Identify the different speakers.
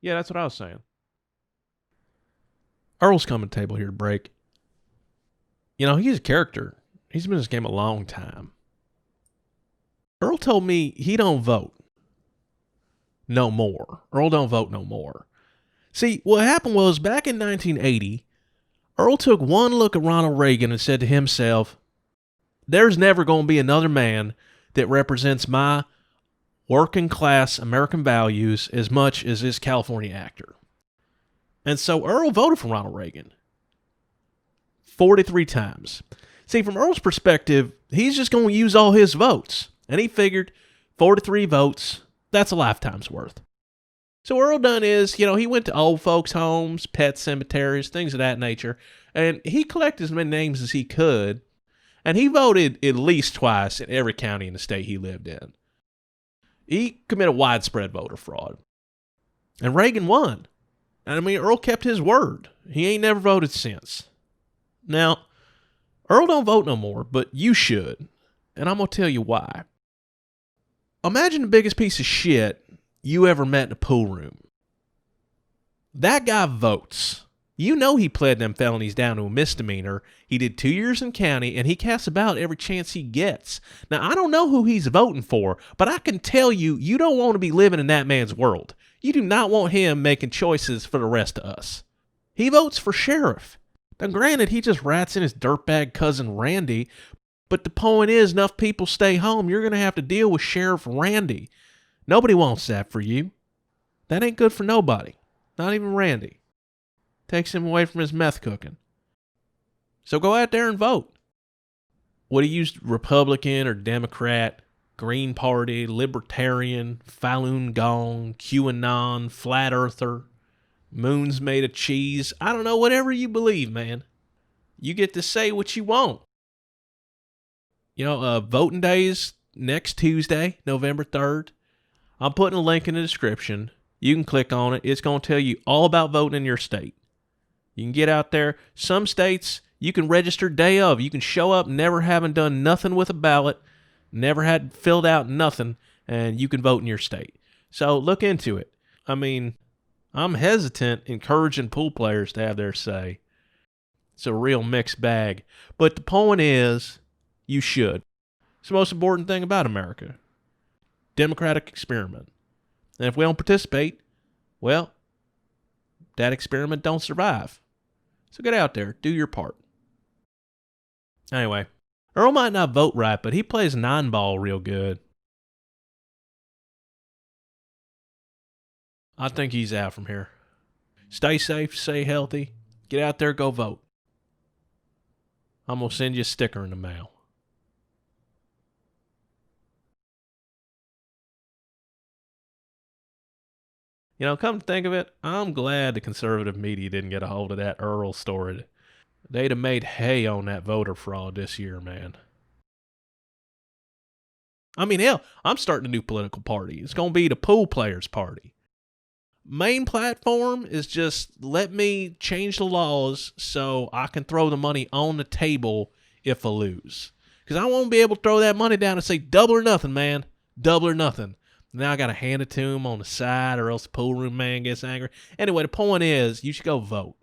Speaker 1: Yeah, that's what I was saying. Earl's coming to table here to break. He's a character. He's been in this game a long time. Earl told me he don't vote no more. Earl don't vote no more. See, what happened was back in 1980, Earl took one look at Ronald Reagan and said to himself, there's never going to be another man that represents my working class American values as much as this California actor. And so Earl voted for Ronald Reagan 43 times. See, from Earl's perspective, he's just going to use all his votes. And he figured 43 votes, that's a lifetime's worth. So Earl done is, he went to old folks' homes, pet cemeteries, things of that nature, and he collected as many names as he could, and he voted at least twice in every county in the state he lived in. He committed widespread voter fraud. And Reagan won. I mean, Earl kept his word. He ain't never voted since. Now, Earl don't vote no more, but you should. And I'm going to tell you why. Imagine the biggest piece of shit you ever met in a pool room. That guy votes. You know he pled them felonies down to a misdemeanor. He did 2 years in county, and he casts about every chance he gets. Now, I don't know who he's voting for, but I can tell you, you don't want to be living in that man's world. You do not want him making choices for the rest of us. He votes for sheriff. Now, granted, he just rats in his dirtbag cousin Randy, but the point is, enough people stay home, you're going to have to deal with Sheriff Randy. Nobody wants that for you. That ain't good for nobody. Not even Randy. Takes him away from his meth cooking. So go out there and vote. What he used, Republican or Democrat, Green Party, Libertarian, Falun Gong, QAnon, Flat Earther, moons made of cheese. I don't know, whatever you believe, man. You get to say what you want. Voting day is next Tuesday, November 3rd. I'm putting a link in the description. You can click on it. It's going to tell you all about voting in your state. You can get out there. Some states, you can register day of. You can show up never having done nothing with a ballot, never had filled out nothing, and you can vote in your state. So look into it. I mean, I'm hesitant encouraging pool players to have their say. It's a real mixed bag. But the point is, you should. It's the most important thing about America. Democratic experiment. And if we don't participate, well, that experiment don't survive. So get out there, do your part. Anyway, Earl might not vote right, but he plays 9-ball real good. I think he's out from here. Stay safe, stay healthy. Get out there, go vote. I'm going to send you a sticker in the mail. Come to think of it, I'm glad the conservative media didn't get a hold of that Earl story. They'd have made hay on that voter fraud this year, man. I mean, hell, I'm starting a new political party. It's going to be the Pool Players Party. Main platform is just let me change the laws so I can throw the money on the table if I lose. Because I won't be able to throw that money down and say double or nothing, man. Double or nothing. Now I got to hand it to him on the side or else the pool room man gets angry. Anyway, the point is, you should go vote.